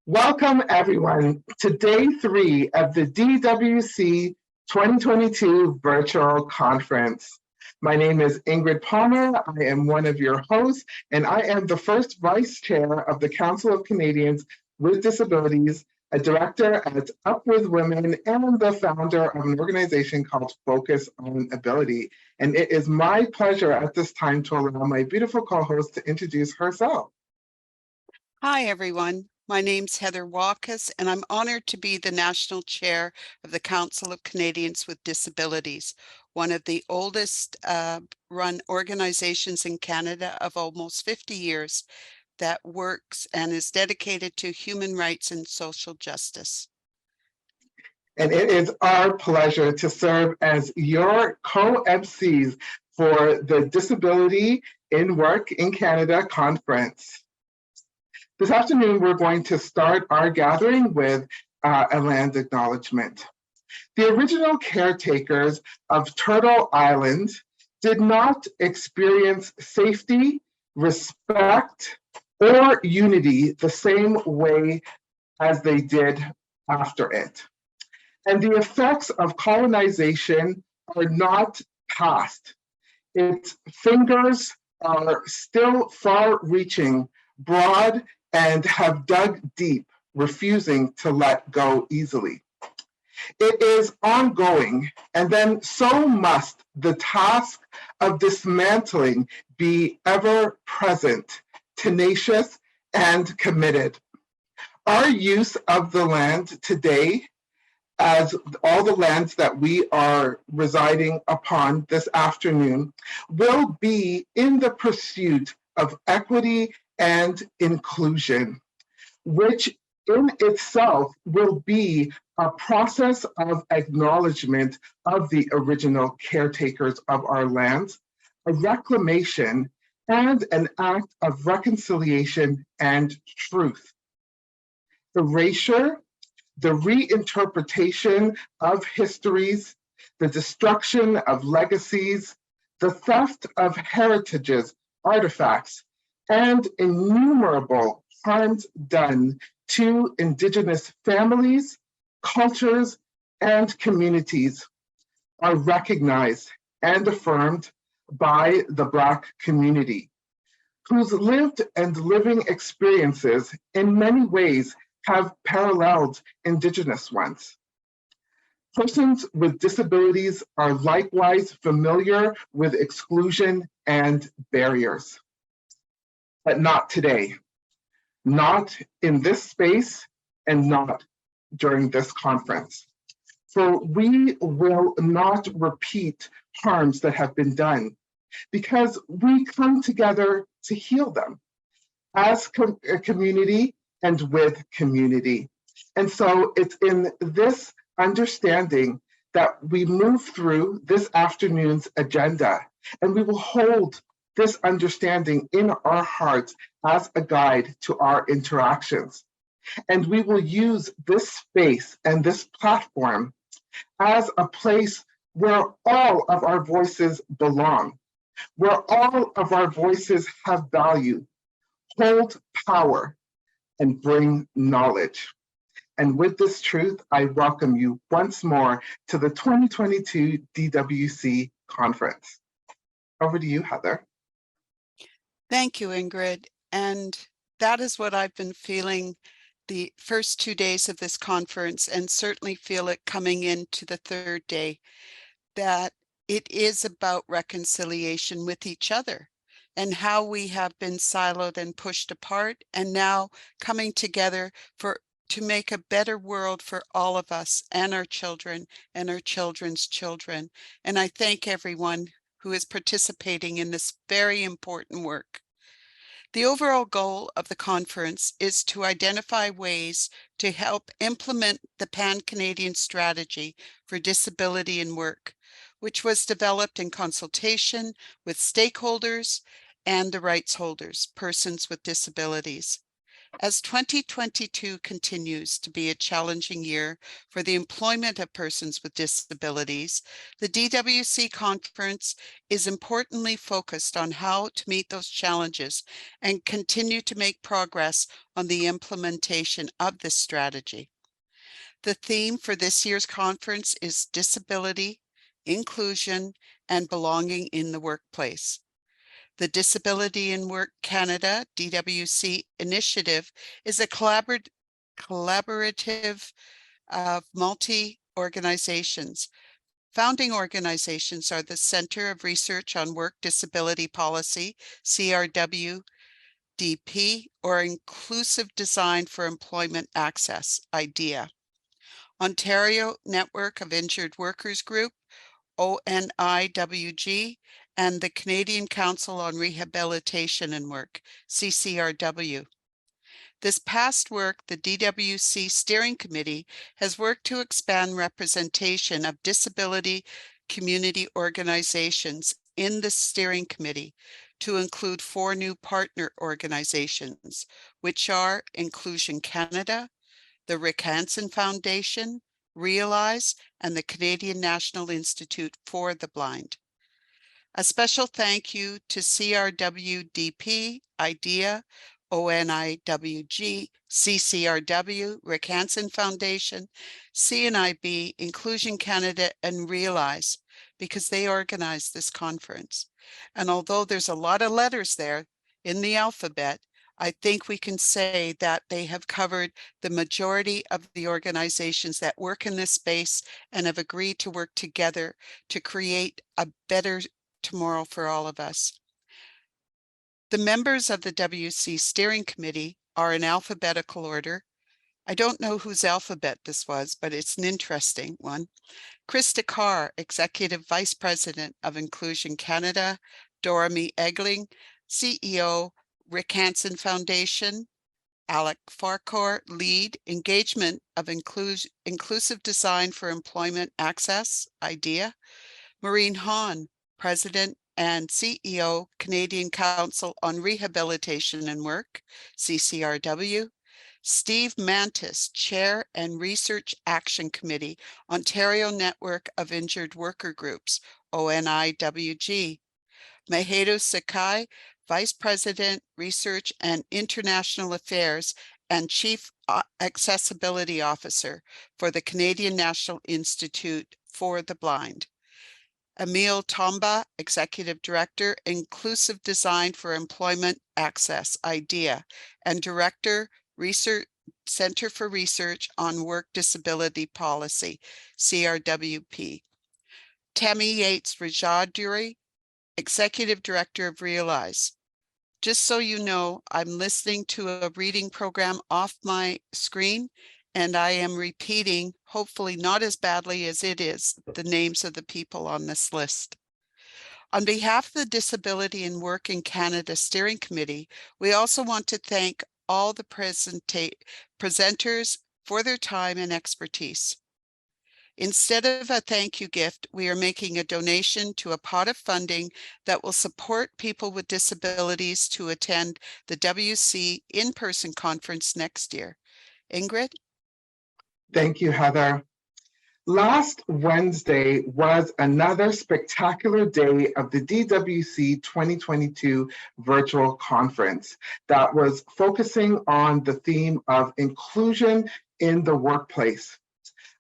Welcome, everyone, to day 3 of the DWC 2022 virtual conference. My name is Ingrid Palmer. I am one of your hosts, and I am the first vice chair of the Council of Canadians with Disabilities, a director at Up With Women, and the founder of an organization called Focus on Ability. And it is my pleasure at this time to allow my beautiful co-host to introduce herself. Hi, everyone. My name's Heather Walkus, and I'm honored to be the National Chair of the Council of Canadians with Disabilities, one of the oldest run organizations in Canada of almost 50 years that works and is dedicated to human rights and social justice. And it is our pleasure to serve as your co-MCs for the Disability in Work in Canada conference. This afternoon, we're going to start our gathering with a land acknowledgement. The original caretakers of Turtle Island did not experience safety, respect, or unity the same way as they did after it. And the effects of colonization are not past. Its fingers are still far-reaching, broad, and have dug deep, refusing to let go easily. It is ongoing, and then so must the task of dismantling be ever present, tenacious, and committed. Our use of the land today, as all the lands that we are residing upon this afternoon, will be in the pursuit of equity and inclusion, which in itself will be a process of acknowledgement of the original caretakers of our lands, a reclamation, and an act of reconciliation and truth. Erasure, the reinterpretation of histories, the destruction of legacies, the theft of heritages, artifacts, and innumerable harms done to Indigenous families, cultures, and communities are recognized and affirmed by the Black community, whose lived and living experiences in many ways have paralleled Indigenous ones. Persons with disabilities are likewise familiar with exclusion and barriers. But not today, not in this space, and not during this conference. For we will not repeat harms that have been done, because we come together to heal them as a community and with community. And so it's in this understanding that we move through this afternoon's agenda, and we will hold this understanding in our hearts as a guide to our interactions. And we will use this space and this platform as a place where all of our voices belong, where all of our voices have value, hold power, and bring knowledge. And with this truth, I welcome you once more to the 2022 DWC conference. Over to you, Heather. Thank you, Ingrid. And that is what I've been feeling the first 2 days of this conference, and certainly feel it coming into the third day, that it is about reconciliation with each other and how we have been siloed and pushed apart, and now coming together to make a better world for all of us and our children and our children's children. And I thank everyone who is participating in this very important work. The overall goal of the conference is to identify ways to help implement the Pan-Canadian Strategy for Disability in Work, which was developed in consultation with stakeholders and the rights holders, persons with disabilities. As 2022 continues to be a challenging year for the employment of persons with disabilities, the DWC conference is importantly focused on how to meet those challenges and continue to make progress on the implementation of this strategy. The theme for this year's conference is disability, inclusion, and belonging in the workplace. The Disability in Work Canada DWC initiative is a collaborative of multi-organizations. Founding organizations are the Center of Research on Work Disability Policy, CRWDP, or Inclusive Design for Employment Access, IDEA. Ontario Network of Injured Workers Group, ONIWG, and the Canadian Council on Rehabilitation and Work, CCRW. This past work, the DWC Steering Committee has worked to expand representation of disability community organizations in the Steering Committee to include 4 new partner organizations, which are Inclusion Canada, the Rick Hansen Foundation, Realize, and the Canadian National Institute for the Blind. A special thank you to CRWDP, IDEA, ONIWG, CCRW, Rick Hansen Foundation, CNIB, Inclusion Canada, and Realize, because they organized this conference. And although there's a lot of letters there in the alphabet, I think we can say that they have covered the majority of the organizations that work in this space and have agreed to work together to create a better tomorrow for all of us. The members of the WC Steering Committee are in alphabetical order. I don't know whose alphabet this was, but it's an interesting one. Krista Carr, Executive Vice President of Inclusion Canada, Dorami Egling, CEO, Rick Hansen Foundation, Alec Farquhar, Lead, Engagement of Inclusive Design for Employment Access, IDEA, Maureen Hahn, President and CEO, Canadian Council on Rehabilitation and Work, CCRW, Steve Mantis, Chair and Research Action Committee, Ontario Network of Injured Worker Groups, ONIWG, Mahedo Sakai, Vice President, Research and International Affairs and Chief Accessibility Officer for the Canadian National Institute for the Blind. Emile Tomba, Executive Director, Inclusive Design for Employment Access, IDEA, and Director, Research Center for Research on Work Disability Policy, CRWP. Tammy Yates Rajaduri, Executive Director of Realize. Just so you know, I'm listening to a reading program off my screen, and I am repeating, hopefully not as badly as it is, the names of the people on this list. On behalf of the Disability in Work in Canada Steering Committee, we also want to thank all the presenters for their time and expertise. Instead of a thank you gift, we are making a donation to a pot of funding that will support people with disabilities to attend the WC in-person conference next year. Ingrid? Thank you, Heather. Last Wednesday was another spectacular day of the DWC 2022 virtual conference that was focusing on the theme of inclusion in the workplace.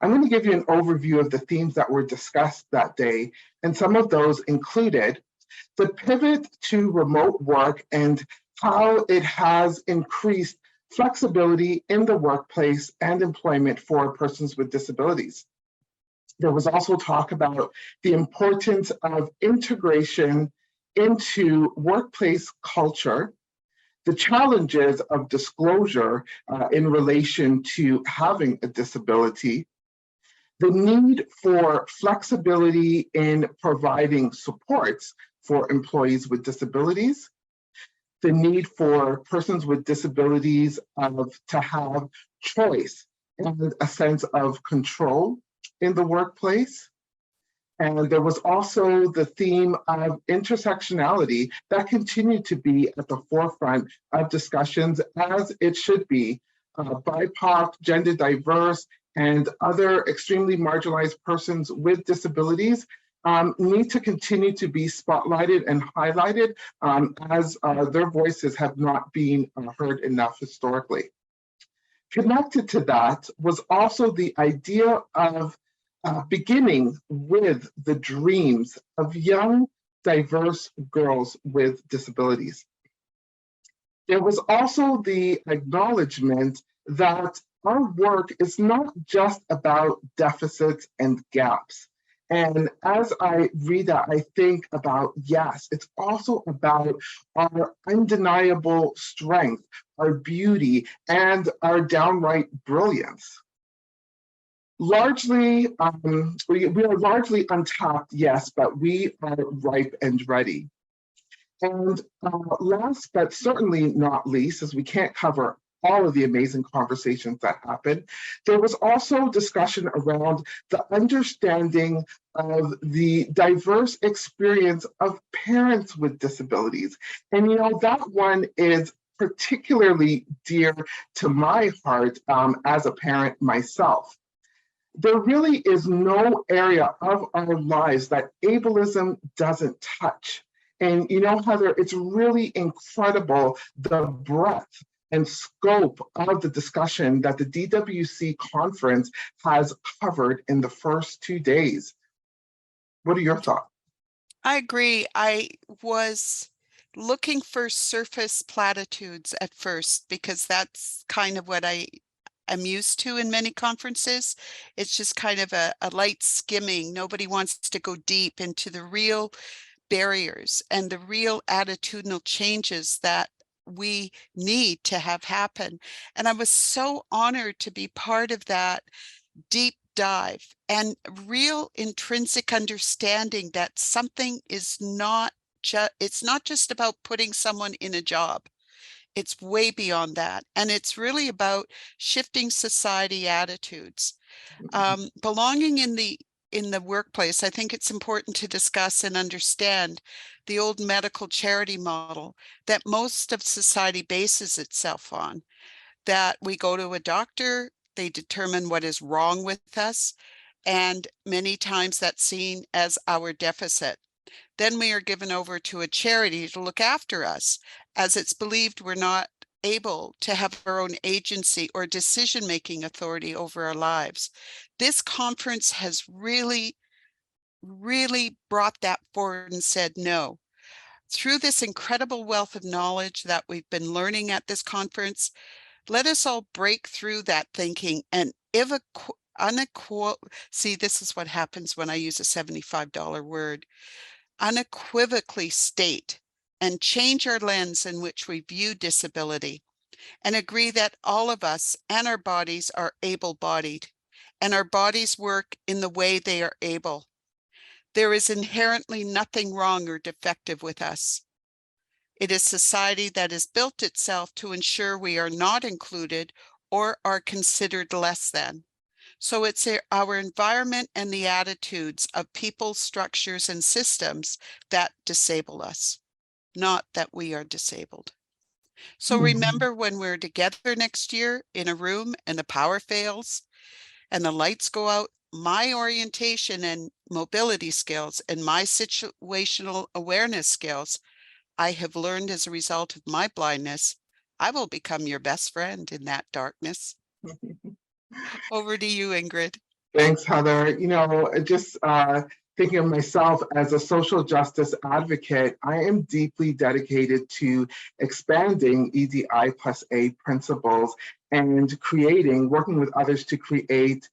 I'm going to give you an overview of the themes that were discussed that day, and some of those included the pivot to remote work and how it has increased flexibility in the workplace and employment for persons with disabilities. There was also talk about the importance of integration into workplace culture, the challenges of disclosure in relation to having a disability, the need for flexibility in providing supports for employees with disabilities, the need for persons with disabilities to have choice and a sense of control in the workplace, And there was also the theme of intersectionality that continued to be at the forefront of discussions, as it should be. BIPOC, gender diverse, and other extremely marginalized persons with disabilities need to continue to be spotlighted and highlighted as their voices have not been heard enough historically. Connected to that was also the idea of beginning with the dreams of young, diverse girls with disabilities. There was also the acknowledgement that our work is not just about deficits and gaps. And as I read that, I think about, yes, it's also about our undeniable strength, our beauty, and our downright brilliance. Largely, we are largely untapped, yes, but we are ripe and ready. And last but certainly not least, as we can't cover all of the amazing conversations that happened, there was also discussion around the understanding of the diverse experience of parents with disabilities. And that one is particularly dear to my heart as a parent myself. There really is no area of our lives that ableism doesn't touch. And Heather, it's really incredible the breadth and scope of the discussion that the DWC conference has covered in the first 2 days. What are your thoughts? I agree. I was looking for surface platitudes at first because that's kind of what I'm used to in many conferences. It's just kind of a light skimming. Nobody wants to go deep into the real barriers and the real attitudinal changes that we need to have happen. And I was so honored to be part of that deep dive and real intrinsic understanding that something is not it's not just about putting someone in a job. It's way beyond that. And it's really about shifting society attitudes. Belonging in the workplace, I think it's important to discuss and understand the old medical charity model that most of society bases itself on, that we go to a doctor, they determine what is wrong with us, and many times that's seen as our deficit. Then we are given over to a charity to look after us, as it's believed we're not able to have our own agency or decision-making authority over our lives. This conference has really brought that forward and said no. Through this incredible wealth of knowledge that we've been learning at this conference, let us all break through that thinking and see, this is what happens when I use a $75 word, unequivocally state and change our lens in which we view disability, and agree that all of us and our bodies are able-bodied, and our bodies work in the way they are able. There is inherently nothing wrong or defective with us. It is society that has built itself to ensure we are not included or are considered less than. So it's our environment and the attitudes of people, structures, and systems that disable us, not that we are disabled. So remember, when we're together next year in a room and the power fails and the lights go out, my orientation and mobility skills and my situational awareness skills I have learned as a result of my blindness, I will become your best friend in that darkness. Over to you, Ingrid. Thanks, Heather. Just thinking of myself as a social justice advocate, I am deeply dedicated to expanding EDI+A principles and working with others to create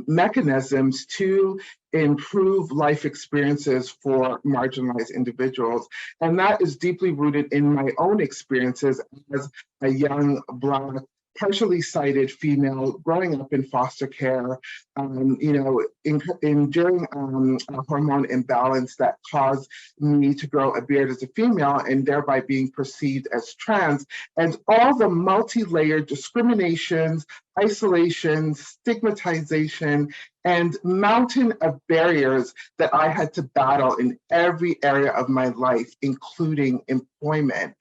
mechanisms to improve life experiences for marginalized individuals. And that is deeply rooted in my own experiences as a young Black partially sighted female growing up in foster care, during a hormone imbalance that caused me to grow a beard as a female and thereby being perceived as trans, and all the multi-layered discriminations, isolation, stigmatization, and mountain of barriers that I had to battle in every area of my life, including employment.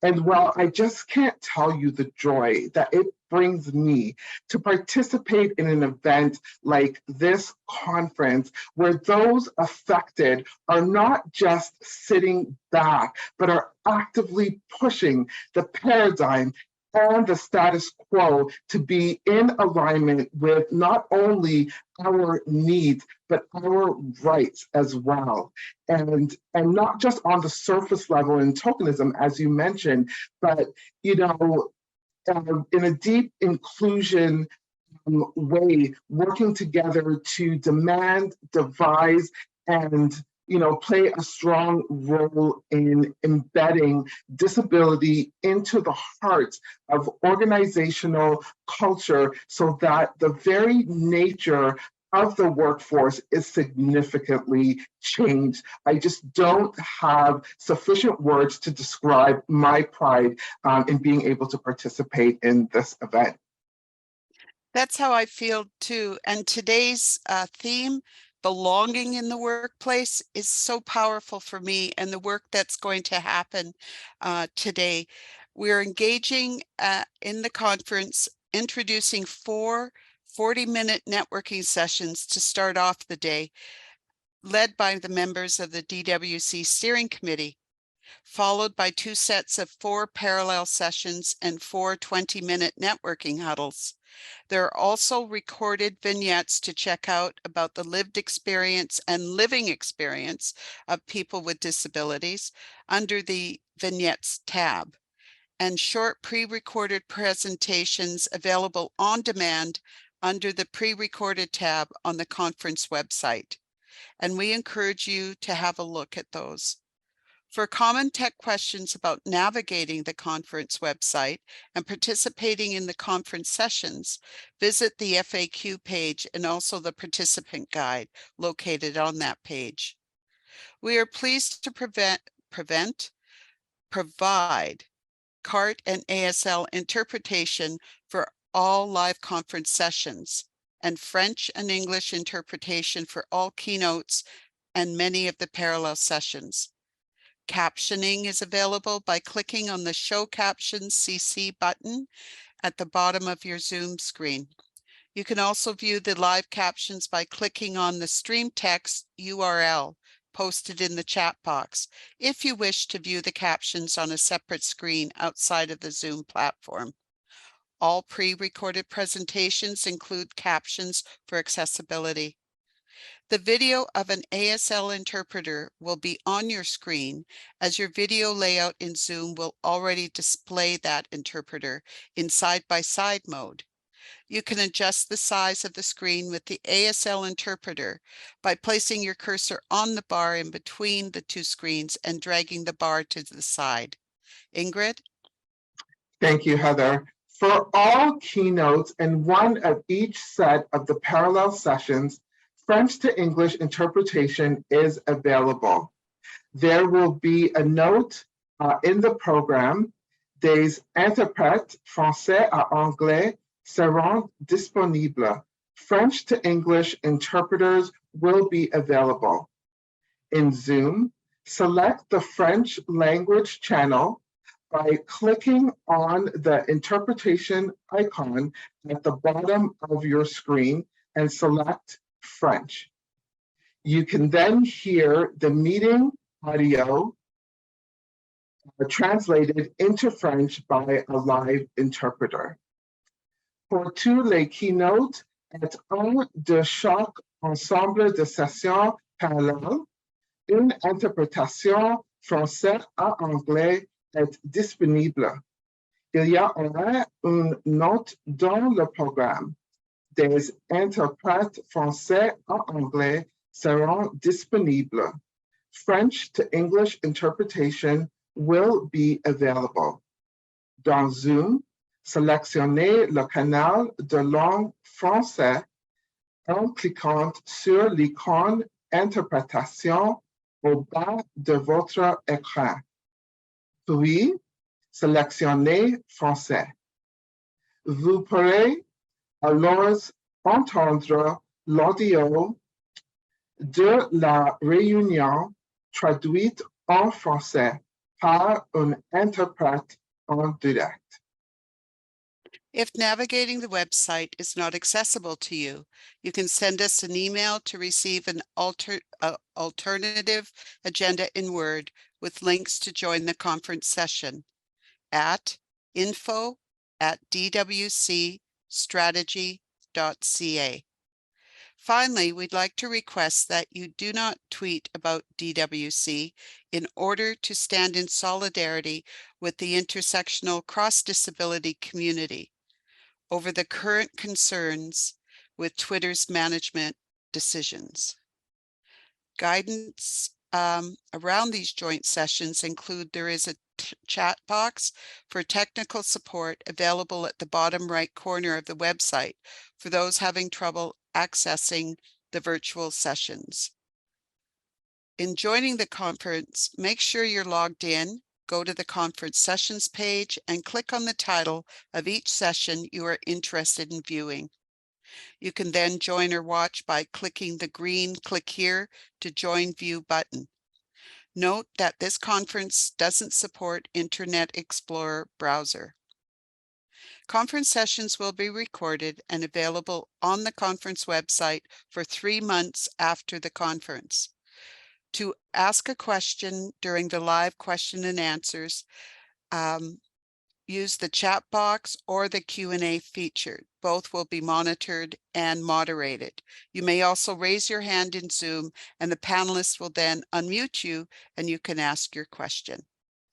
And while I just can't tell you the joy that it brings me to participate in an event like this conference, where those affected are not just sitting back, but are actively pushing the paradigm and the status quo to be in alignment with not only our needs, but our rights as well. And not just on the surface level in tokenism, as you mentioned, but in a deep inclusion way, working together to demand, devise, and play a strong role in embedding disability into the heart of organizational culture so that the very nature of the workforce is significantly changed. I just don't have sufficient words to describe my pride in being able to participate in this event. That's how I feel too. And today's theme, belonging in the workplace, is so powerful for me and the work that's going to happen today. We're engaging in the conference, introducing 4 40-minute networking sessions to start off the day, led by the members of the DWC Steering Committee, followed by 2 sets of 4 parallel sessions and 4 20-minute networking huddles. There are also recorded vignettes to check out about the lived experience and living experience of people with disabilities under the Vignettes tab, and short pre-recorded presentations available on demand under the pre-recorded tab on the conference website. And we encourage you to have a look at those. For common tech questions about navigating the conference website and participating in the conference sessions, visit the FAQ page and also the participant guide located on that page. We are pleased to provide CART and ASL interpretation for all live conference sessions, and French and English interpretation for all keynotes and many of the parallel sessions. Captioning is available by clicking on the Show Captions CC button at the bottom of your Zoom screen. You can also view the live captions by clicking on the stream text URL posted in the chat box, if you wish to view the captions on a separate screen outside of the Zoom platform. All pre-recorded presentations include captions for accessibility. The video of an ASL interpreter will be on your screen, as your video layout in Zoom will already display that interpreter in side-by-side mode. You can adjust the size of the screen with the ASL interpreter by placing your cursor on the bar in between the 2 screens and dragging the bar to the side. Ingrid? Thank you, Heather. For all keynotes and one of each set of the parallel sessions, French to English interpretation is available. There will be a note in the program. Des interprètes français à anglais seront disponibles. French to English interpreters will be available. In Zoom, select the French language channel by clicking on the interpretation icon at the bottom of your screen and select French. You can then hear the meeting audio translated into French by a live interpreter. Pour tous les keynotes et un de chaque ensemble de sessions parallèles, une interprétation français à anglais est disponible. Il y aura une note dans le programme. Des interprètes français à anglais seront disponibles. French to English interpretation will be available. Dans Zoom, Sélectionnez le canal de langue français en cliquant sur l'icône Interprétation au bas de votre écran. Puis, sélectionnez Français. Vous pourrez alors entendre l'audio de la réunion traduite en français par un interprète en direct. If navigating the website is not accessible to you, you can send us an email to receive an alternative agenda in Word with links to join the conference session at info@dwcstrategy.ca. Finally, we'd like to request that you do not tweet about DWC in order to stand in solidarity with the intersectional cross-disability community over the current concerns with Twitter's management decisions. Guidance around these joint sessions include there is a chat box for technical support available at the bottom right corner of the website for those having trouble accessing the virtual sessions. In joining the conference, make sure you're logged in. Go to the conference sessions page and click on the title of each session you are interested in viewing. You can then join or watch by clicking the green "Click Here to Join View" button. Note that this conference doesn't support Internet Explorer browser. Conference sessions will be recorded and available on the conference website for 3 months after the conference. To ask a question during the live question and answers, use the chat box or the Q&A feature. Both will be monitored and moderated. You may also raise your hand in Zoom and the panelists will then unmute you and you can ask your question.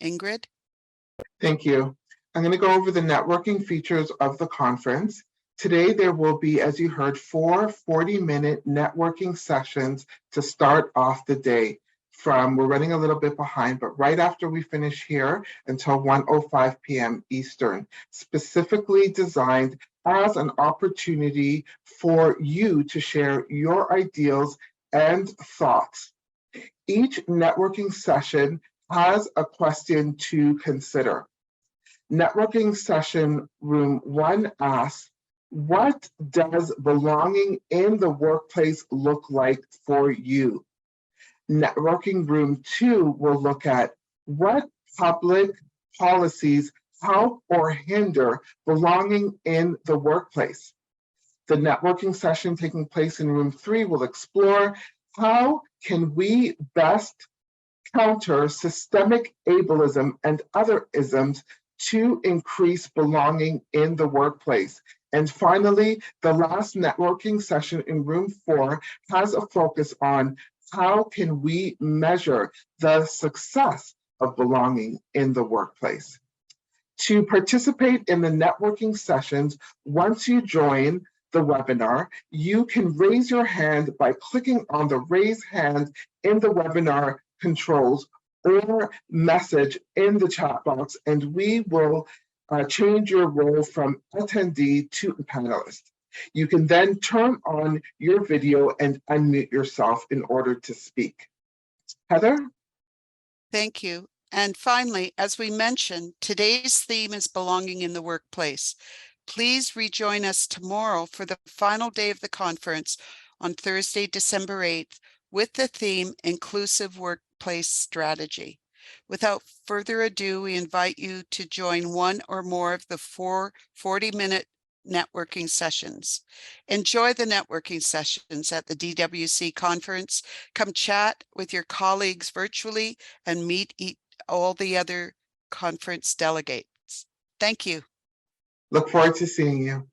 Ingrid? Thank you. I'm going to go over the networking features of the conference. Today, there will be, as you heard, 4 40-minute networking sessions to start off the day. We're running a little bit behind, but right after we finish here until 1:05 p.m. Eastern, specifically designed as an opportunity for you to share your ideas and thoughts. Each networking session has a question to consider. Networking session room 1 asks, what does belonging in the workplace look like for you? Networking room 2 will look at what public policies help or hinder belonging in the workplace. The networking session taking place in room 3 will explore how can we best counter systemic ableism and other isms to increase belonging in the workplace. And finally, the last networking session in room 4 has a focus on how can we measure the success of belonging in the workplace. To participate in the networking sessions, once you join the webinar, you can raise your hand by clicking on the raise hand in the webinar controls or message in the chat box, and we will change your role from attendee to panelist. You can then turn on your video and unmute yourself in order to speak. Heather? Thank you. And finally, as we mentioned, today's theme is belonging in the workplace. Please rejoin us tomorrow for the final day of the conference on Thursday, December 8th, with the theme Inclusive Workplace Strategy. Without further ado, we invite you to join one or more of the 4 40-minute networking sessions. Enjoy the networking sessions at the DWC conference. Come chat with your colleagues virtually and meet all the other conference delegates. Thank you. Look forward to seeing you.